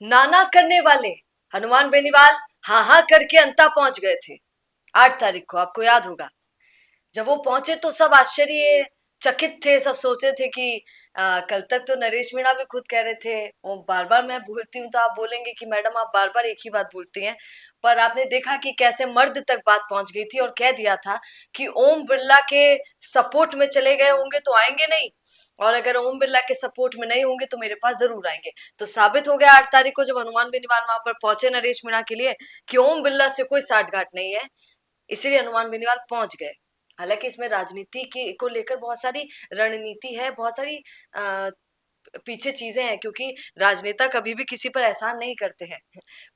नाना करने वाले हनुमान बेनीवाल हाँ हाँ करके अंता पहुंच गए थे। 8 तारीख को आपको याद होगा, जब वो पहुंचे तो सब आश्चर्यचकित थे। सब सोचे थे कि कल तक तो नरेश मीणा भी खुद कह रहे थे, वो बार बार मैं भूलती हूँ, तो आप बोलेंगे कि मैडम आप बार बार एक ही बात भूलती हैं। पर आपने देखा कि कैसे मर्द तक बात पहुंच गई थी और कह दिया था कि ओम बिरला के सपोर्ट में चले गए होंगे तो आएंगे नहीं, और अगर ओम बिरला के सपोर्ट में नहीं होंगे तो मेरे पास जरूर आएंगे। तो साबित हो गया 8 तारीख को जब हनुमान बेनीवाल वहां पर पहुंचे नरेश मीणा के लिए कि ओम बिरला से कोई साठगांठ नहीं है, इसीलिए हनुमान बेनीवाल पहुंच गए। हालांकि इसमें राजनीति की को लेकर बहुत सारी रणनीति है, बहुत सारी आ, पीछे चीजें हैं, क्योंकि राजनेता कभी भी किसी पर एहसान नहीं करते हैं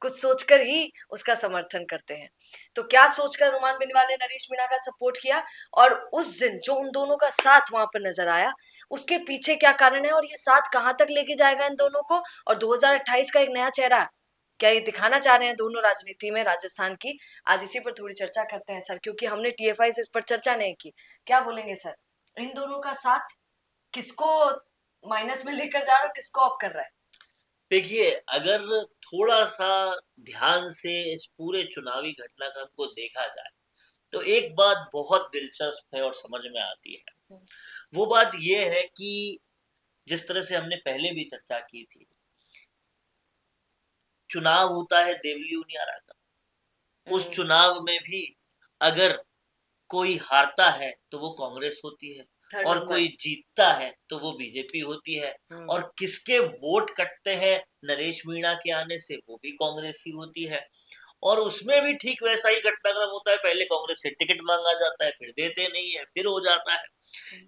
कुछ सोचकर ही उसका समर्थन करते हैं। तो क्या सोचकर हनुमान बेनीवाल ने नरेश मीणा का सपोर्ट किया, और उस दिन जो उन दोनों का साथ वहां पर नजर आया उसके पीछे क्या कारण है, और ये साथ कहां तक लेके जाएगा इन दोनों को, और 2028 का एक नया चेहरा क्या ये दिखाना चाह रहे हैं दोनों राजनीति में राजस्थान की। आज इसी पर थोड़ी चर्चा करते हैं सर, क्योंकि हमने टीएफआई से इस पर चर्चा नहीं की। क्या बोलेंगे सर, इन दोनों का साथ किसको माइनस में लेकर जा रहा है, किसको अप कर रहा है? देखिए, अगर थोड़ा सा ध्यान से इस पूरे चुनावी घटनाक्रम को देखा जाए तो एक बात बहुत दिलचस्प है और समझ में आती है। वो बात ये है कि जिस तरह से हमने पहले भी चर्चा की थी, चुनाव होता है देवली उनियारा का। उस चुनाव में भी अगर कोई हारता है तो वो कांग्रेस होती है, और कोई जीतता है तो वो बीजेपी होती है, और किसके वोट कटते हैं नरेश मीणा के आने से, वो भी कांग्रेस ही होती है। और उसमें भी ठीक वैसा ही घटनाक्रम होता है, पहले कांग्रेस से टिकट मांगा जाता है, फिर देते नहीं है, फिर हो जाता है,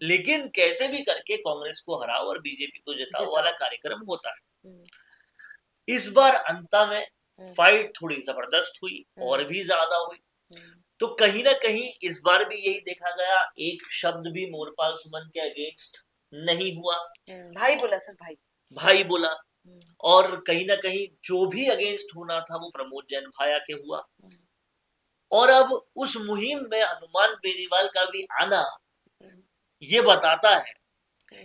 लेकिन कैसे भी करके कांग्रेस को हराओ और बीजेपी को जिताओ वाला कार्यक्रम होता है। इस बार अंता में फाइट थोड़ी जबरदस्त हुई और भी ज्यादा हुई, तो कहीं ना कहीं इस बार भी यही देखा गया, एक शब्द भी मोरपाल सुमन के अगेंस्ट नहीं हुआ। भाई बोला सर, भाई बोला। और कहीं ना कहीं जो भी अगेंस्ट होना था वो प्रमोद जैन भाया के हुआ। और अब उस मुहिम में हनुमान बेनीवाल का भी आना ये बताता है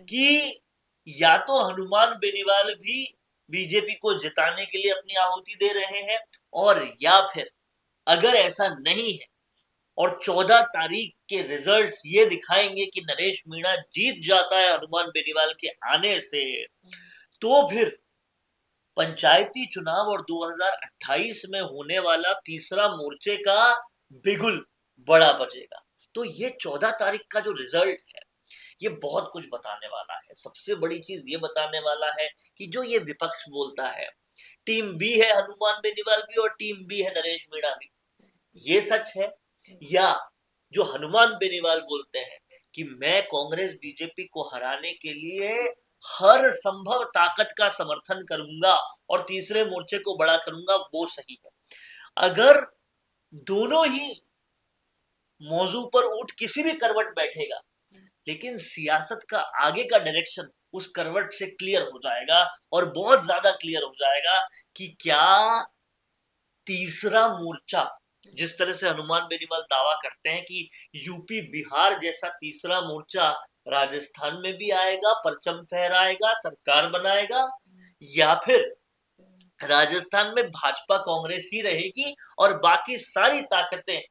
कि या तो हनुमान बेनीवाल भी बीजेपी को जिताने के लिए अपनी आहुति दे रहे हैं, और या फिर अगर ऐसा नहीं है और 14 तारीख के रिजल्ट्स ये दिखाएंगे कि नरेश मीणा जीत जाता है हनुमान बेनीवाल के आने से, तो फिर पंचायती चुनाव और 2028 में होने वाला तीसरा मोर्चे का बिगुल बड़ा बजेगा। तो ये 14 तारीख का जो रिजल्ट है ये बहुत कुछ बताने वाला है। सबसे बड़ी चीज ये बताने वाला है कि जो ये विपक्ष बोलता है टीम बी है हनुमान बेनीवाल भी और टीम बी है नरेश मीणा भी, ये सच है, या जो हनुमान बेनीवाल बोलते हैं कि मैं कांग्रेस बीजेपी को हराने के लिए हर संभव ताकत का समर्थन करूंगा और तीसरे मोर्चे को बड़ा करूंगा, वो सही है। अगर दोनों ही मौजू पर ऊंट किसी भी करवट बैठेगा, लेकिन सियासत का आगे का डायरेक्शन उस करवट से क्लियर हो जाएगा, और बहुत ज्यादा क्लियर हो जाएगा कि क्या तीसरा मोर्चा, जिस तरह से हनुमान बेनीवाल दावा करते हैं कि यूपी बिहार जैसा तीसरा मोर्चा राजस्थान में भी आएगा, परचम फहराएगा, सरकार बनाएगा, या फिर राजस्थान में भाजपा कांग्रेस ही रहेगी और बाकी सारी ताकतें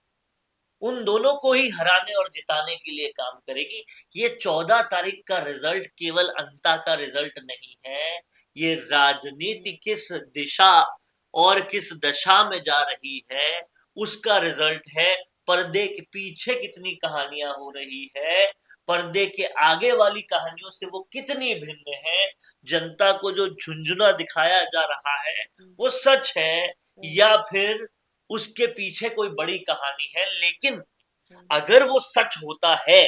उन दोनों को ही हराने और जिताने के लिए काम करेगी। ये 14 तारीख का रिजल्ट केवल अंता का रिजल्ट नहीं है, ये राजनीति किस दिशा और किस दशा में जा रही है उसका रिजल्ट है। पर्दे के पीछे कितनी कहानियां हो रही है, पर्दे के आगे वाली कहानियों से वो कितनी भिन्न है, जनता को जो झुंझुना दिखाया जा रहा है वो सच है या फिर उसके पीछे कोई बड़ी कहानी है। लेकिन अगर वो सच होता है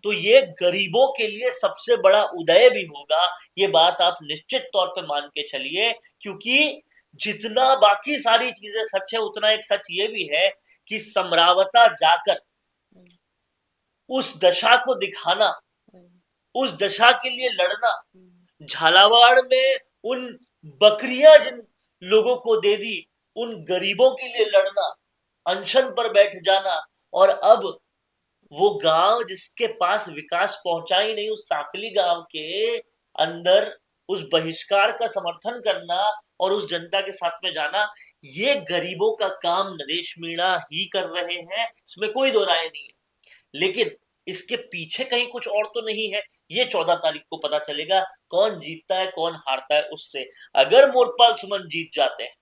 तो ये गरीबों के लिए सबसे बड़ा उदय भी होगा, ये बात आप निश्चित तौर पे मान के चलिए, क्योंकि जितना बाकी सारी चीजें सच है उतना एक सच ये भी है कि समरावता जाकर उस दशा को दिखाना, उस दशा के लिए लड़ना, झालावाड़ में उन बकरियां जिन लोगों को दे दी उन गरीबों के लिए लड़ना, अनशन पर बैठ जाना, और अब वो गांव जिसके पास विकास पहुंचा ही नहीं, उस साखली गांव के अंदर उस बहिष्कार का समर्थन करना और उस जनता के साथ में जाना, ये गरीबों का काम नरेश मीणा ही कर रहे हैं, इसमें कोई दो राय नहीं है। लेकिन इसके पीछे कहीं कुछ और तो नहीं है, ये 14 तारीख को पता चलेगा। कौन जीतता है कौन हारता है उससे। अगर मोरपाल सुमन जीत जाते हैं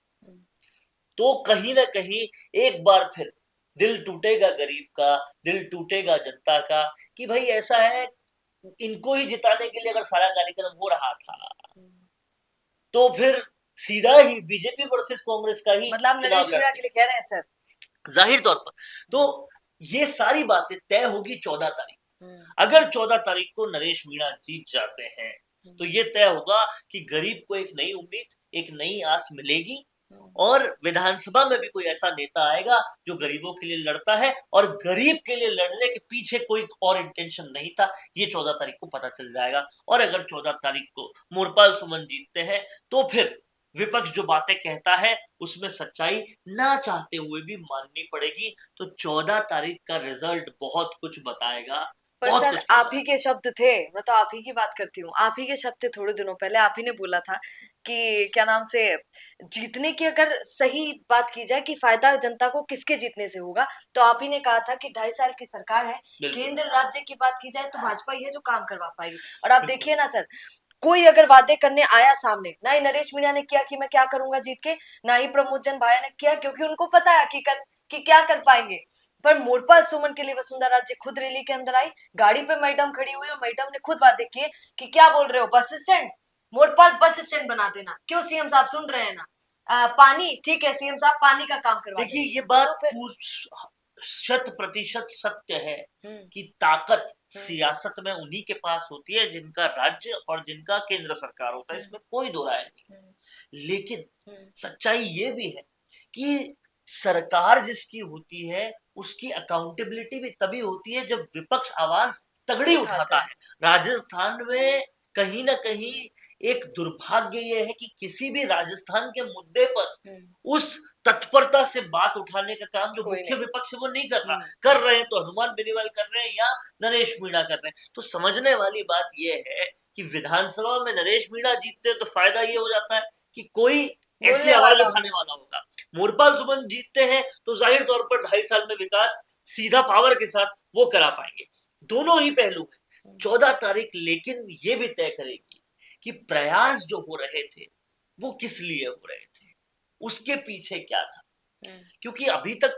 तो कहीं ना कहीं एक बार फिर दिल टूटेगा गरीब का, दिल टूटेगा जनता का, कि भाई ऐसा है, इनको ही जिताने के लिए अगर सारा कार्यक्रम हो रहा था तो फिर सीधा ही बीजेपी वर्सेस कांग्रेस का ही मतलब चुनाव नरेश मीणा लड़ते के लिए कह रहे हैं सर? जाहिर तौर पर। तो ये सारी बातें तय होगी 14 तारीख। अगर 14 तारीख को नरेश मीणा जीत जाते हैं तो ये तय होगा कि गरीब को एक नई उम्मीद, एक नई आस मिलेगी, और विधानसभा में भी कोई ऐसा नेता आएगा जो गरीबों के लिए लड़ता है, और गरीब के लिए लड़ने के पीछे कोई और इंटेंशन नहीं था, ये 14 तारीख को पता चल जाएगा। और अगर 14 तारीख को मोरपाल सुमन जीतते हैं तो फिर विपक्ष जो बातें कहता है उसमें सच्चाई ना चाहते हुए भी माननी पड़ेगी। तो 14 तारीख का रिजल्ट बहुत कुछ बताएगा। पर बहुत सर कुछ आप ही के शब्द थे, मैं तो आप ही की बात करती हूँ, आप ही के शब्द थे थोड़े दिनों पहले, आप ही ने बोला था कि क्या नाम से, जीतने की अगर सही बात की जाए कि फायदा जनता को किसके जीतने से होगा, तो आप ही ने कहा था कि 2.5 साल की सरकार है, बिल्कुल केंद्र राज्य की बात की जाए तो भाजपा ही है जो काम करवा पाएगी। और आप देखिए ना सर, कोई अगर वादे करने आया सामने, ना ही नरेश मीणा ने किया कि मैं क्या करूंगा जीत के, ना ही प्रमोद जन भाया ने किया, क्योंकि उनको पता है हकीकत कि क्या कर पाएंगे। पर मोरपाल सुमन के लिए वसुंधरा राजे खुद रैली के अंदर आई, गाड़ी पे मैडम खड़ी हुई और मैडम ने खुद वादे किए कि क्या बोल रहे हो, bus stand, Morpal bus stand बना देना। क्यों सीएम साहब सुन रहे हैं ना? पानी ठीक है सीएम साहब, पानी का काम करवा देखिए देंगे। ये बात तो फिर 100% सत्य है हम्म, कि ताकत सियासत में उन्हीं के पास होती है जिनका राज्य और जिनका केंद्र सरकार होता है, इसमें कोई दो राय नहीं। लेकिन सच्चाई ये भी है कि सरकार जिसकी होती है उसकी अकाउंटेबिलिटी भी तभी होती है जब विपक्ष आवाज तगड़ी उठाता है। राजस्थान में कहीं ना कहीं एक दुर्भाग्य ये है कि किसी भी राजस्थान के मुद्दे पर उस तत्परता से बात उठाने का काम जो मुख्य विपक्ष है वो नहीं कर रहा। कर रहे हैं तो हनुमान बेनीवाल कर रहे हैं या नरेश मीणा कर रहे हैं। तो समझने वाली बात ये है कि विधानसभा में नरेश मीणा जीतते तो फायदा ये हो जाता है कि कोई ऐसी आवाज उठाने वाला होगा। मोरपाल सुमन जीतते हैं तो जाहिर तौर पर 2.5 साल में विकास सीधा पावर के साथ वो करा पाएंगे। दोनों ही पहलू है। 14 तारीख लेकिन ये भी तय करेगी कि प्रयास जो हो रहे थे वो किस लिए हो रहे थे, उसके पीछे क्या था। क्योंकि अभी तक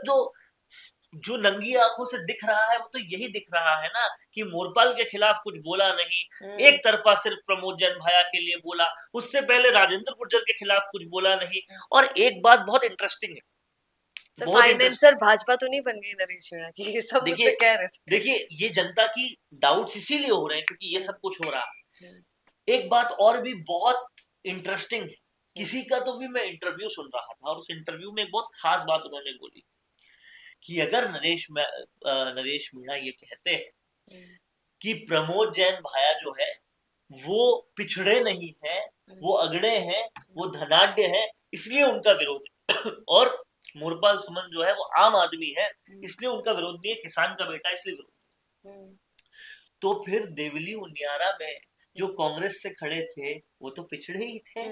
जो नंगी आंखों से दिख रहा है वो तो यही दिख रहा है ना कि मोरपाल के खिलाफ कुछ बोला नहीं, एक तरफा सिर्फ प्रमोद जन भाया के लिए बोला, उससे पहले राजेंद्र गुर्जर के खिलाफ कुछ बोला नहीं। और एक बात बहुत इंटरेस्टिंग है, फाइनेंसर भाजपा तो नहीं बन गई नरेश मीणा की, ये सब मुझसे कह रहे थे। देखिए ये जनता की डाउट्स इसीलिए हो रहे हैं क्योंकि ये सब कुछ हो रहा है। एक बात और भी बहुत इंटरेस्टिंग है, किसी का तो भी मैं इंटरव्यू सुन रहा था और उस इंटरव्यू में एक बहुत खास बात उन्होंने बोली कि अगर नरेश मीणा ये कहते हैं कि प्रमोद जैन भाया जो है वो पिछड़े नहीं है, वो अगड़े हैं, वो धनाढ्य है इसलिए उनका विरोध है और मोरपाल सुमन जो है वो आम आदमी है इसलिए उनका विरोध नहीं है, किसान का बेटा इसलिए विरोध नहीं। तो फिर देवली उनियारा में जो कांग्रेस से खड़े थे वो तो पिछड़े ही थे।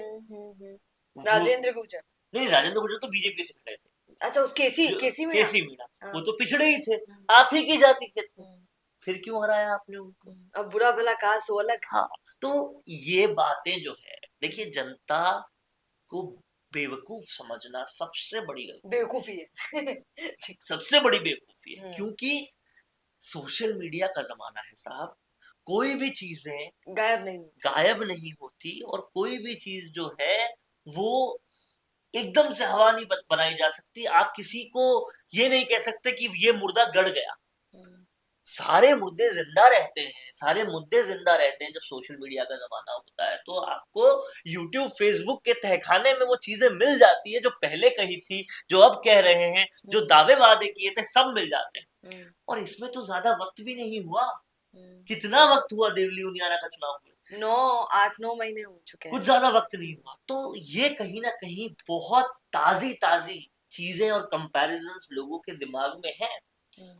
राजेंद्र गुर्जर नहीं, राजेंद्र गुर्जर तो बीजेपी से खड़े थे। अच्छा, उस केसी मीणा वो तो पिछड़े ही थे, आप ही की जाति के थे, फिर क्यों हराया आपने उनको। अब बुरा भला कहा सो अलग। हाँ, तो ये बातें जो है, देखिए जनता को बेवकूफ समझना सबसे बड़ी बेवकूफी है सबसे बड़ी बेवकूफी है क्योंकि सोशल मीडिया का जमाना है साहब, कोई भी चीजें गायब नहीं होती और कोई भी चीज जो है वो एकदम से हवा नहीं बनाई जा सकती। आप किसी को ये नहीं कह सकते कि ये मुर्दा गड़ गया, सारे मुद्दे जिंदा रहते हैं, सारे मुद्दे जिंदा रहते हैं जब सोशल मीडिया का जमाना होता है। तो आपको यूट्यूब फेसबुक के तहखाने में वो चीजें मिल जाती है जो पहले कही थी, जो अब कह रहे हैं, जो दावे वादे किए थे, सब मिल जाते हैं। और इसमें तो ज्यादा वक्त भी नहीं हुआ, कितना वक्त हुआ देवली उनियारा का चुनाव में, 8-9 महीने हो चुके हैं, कुछ ज्यादा वक्त नहीं हुआ। तो ये कहीं ना कहीं बहुत ताजी ताजी चीजें और कंपैरिजंस लोगों के दिमाग में है।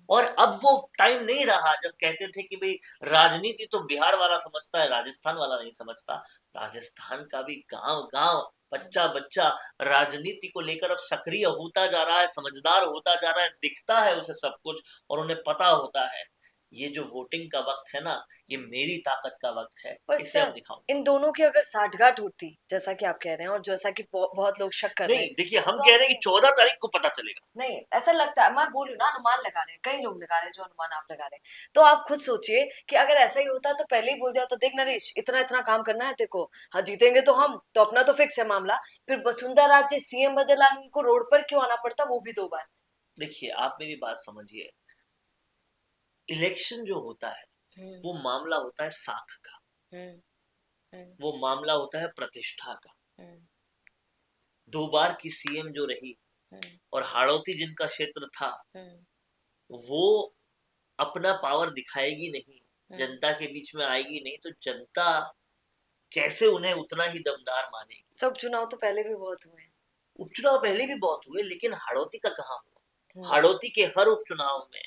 और अब वो टाइम नहीं रहा जब कहते थे कि भाई राजनीति तो बिहार वाला समझता है, राजस्थान वाला नहीं समझता। राजस्थान का भी गांव गांव बच्चा बच्चा राजनीति को लेकर अब सक्रिय होता जा रहा है, समझदार होता जा रहा है, दिखता है उसे सब कुछ और उन्हें पता होता है ये जो वोटिंग का वक्त है ना, ये मेरी ताकत का वक्त है, पर इसे हम सर दिखाऊं। इन दोनों की अगर साठगांठ होती जैसा कि आप कह रहे हैं और जैसा कि बहुत लोग शक कर रहे नहीं हैं, देखिए, हम तो कह रहे हैं कि 14 तारीख को पता चलेगा। नहीं ऐसा लगता है, मैं बोलूँ ना अनुमान लगा रहे हैं, कई लोग लगा रहे हैं जो अनुमान आप लगा रहे हैं, तो आप खुद सोचिए कि अगर ऐसा ही होता तो पहले ही बोल दिया तो देख नरेश इतना इतना काम करना है तेको, हाँ जीतेंगे तो हम तो अपना तो फिक्स है मामला, फिर वसुंधरा राजे सीएम बदलाने को रोड पर क्यों आना पड़ता, वो भी 2 बार। देखिए, आप मेरी बात समझिए, इलेक्शन जो होता है वो मामला होता है साख का, वो मामला होता है प्रतिष्ठा का। 2 बार की सीएम जो रही और हाड़ौती जिनका क्षेत्र था, वो अपना पावर दिखाएगी नहीं, जनता के बीच में आएगी नहीं, तो जनता कैसे उन्हें उतना ही दमदार मानेगी। सब चुनाव तो पहले भी बहुत हुए हैं। उपचुनाव पहले भी बहुत हुए, लेकिन हाड़ौती का कहाँ हुआ? हाड़ौती के हर उपचुनाव में,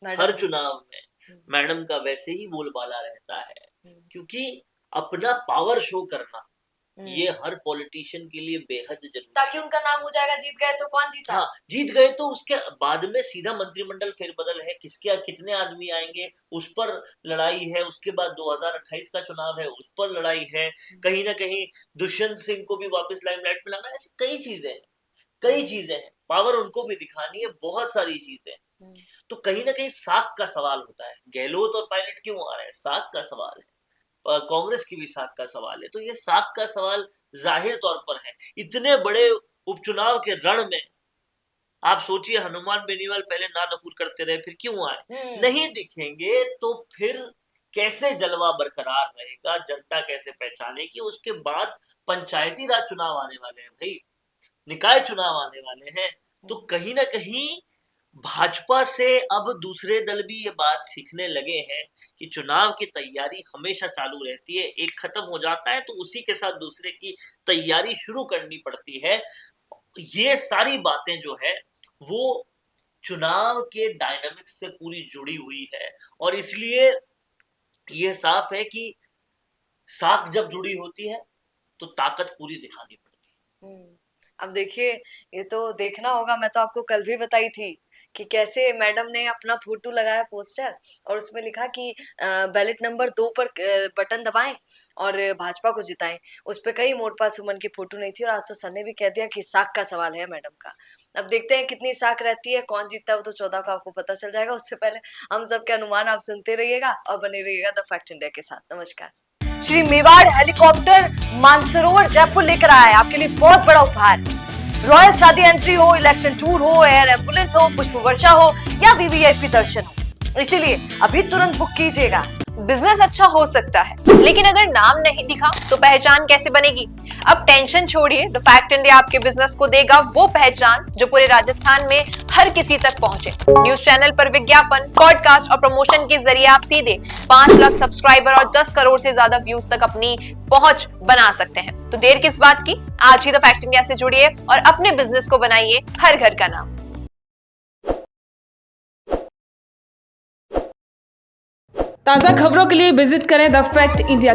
हर चुनाव में मैडम का वैसे ही बोलबाला रहता है, क्योंकि अपना पावर शो करना ये हर पॉलिटिशियन के लिए बेहद जरूरी है, ताकि उनका नाम हो जाएगा, जीत गए तो कौन जीता। हाँ, जीत गए तो उसके बाद में सीधा मंत्रिमंडल फेरबदल है, किसके कितने आदमी आएंगे उस पर लड़ाई है, उसके बाद 2028 का चुनाव है उस पर लड़ाई है, कहीं ना कहीं दुष्यंत सिंह को भी वापस लाइमलाइट में लाना, ऐसी कई चीजें हैं, पावर उनको भी दिखानी है, बहुत सारी चीजें। तो कहीं ना कहीं साख का सवाल होता है, गहलोत और पायलट क्यों आ रहे हैं, साख का सवाल है, कांग्रेस की भी साख का सवाल है। तो ये साख का सवाल जाहिर तौर पर है। इतने बड़े उपचुनाव के रण में आप सोचिए, हनुमान बेनीवाल पहले ना नकुर करते रहे, फिर क्यों आए? नहीं दिखेंगे तो फिर कैसे जलवा बरकरार रहेगा, जनता कैसे पहचानेगी? उसके बाद पंचायती राज चुनाव आने वाले हैं भाई, निकाय चुनाव आने वाले हैं, तो कहीं ना कहीं भाजपा से अब दूसरे दल भी ये बात सीखने लगे हैं कि चुनाव की तैयारी हमेशा चालू रहती है, एक खत्म हो जाता है तो उसी के साथ दूसरे की तैयारी शुरू करनी पड़ती है। ये सारी बातें जो है वो चुनाव के डायनामिक्स से पूरी जुड़ी हुई है, और इसलिए ये साफ है कि साख जब जुड़ी होती है तो ताकत पूरी दिखानी पड़ती है। अब देखिए, ये तो देखना होगा, मैं तो आपको कल भी बताई थी कि कैसे मैडम ने अपना फोटो लगाया पोस्टर और उसमें लिखा कि बैलेट नंबर 2 पर बटन दबाएं और भाजपा को जिताएं। उस पे कहीं मोरपा सुमन की फोटो नहीं थी, और आज तो सर ने भी कह दिया कि साख का सवाल है मैडम का। अब देखते हैं कितनी साख रहती है, कौन जीतता है, वो तो 14 को आपको पता चल जाएगा। उससे पहले हम सबके अनुमान आप सुनते रहिएगा और बने रहिएगा द फैक्ट इंडिया के साथ। नमस्कार। श्री मेवाड़ हेलीकॉप्टर मानसरोवर जयपुर लेकर आया है आपके लिए बहुत बड़ा उपहार। रॉयल शादी एंट्री हो, इलेक्शन टूर हो, एयर एम्बुलेंस हो, पुष्प वर्षा हो या वीवीआईपी दर्शन हो, इसीलिए अभी तुरंत बुक कीजिएगा। बिजनेस अच्छा हो सकता है, लेकिन अगर नाम नहीं दिखा तो पहचान कैसे बनेगी? अब टेंशन छोड़िए, द फैक्ट इंडिया आपके बिजनेस को देगा वो पहचान जो पूरे राजस्थान में हर किसी तक पहुंचे। न्यूज चैनल पर विज्ञापन, पॉडकास्ट और प्रमोशन के जरिए आप सीधे 5 लाख सब्सक्राइबर और 10 करोड़ से ज्यादा व्यूज तक अपनी पहुंच बना सकते हैं। तो देर किस बात की, आज ही द फैक्ट इंडिया से जुड़िए और अपने बिजनेस को बनाइए हर घर का नाम। ताज़ा खबरों के लिए विजिट करें द फैक्ट इंडिया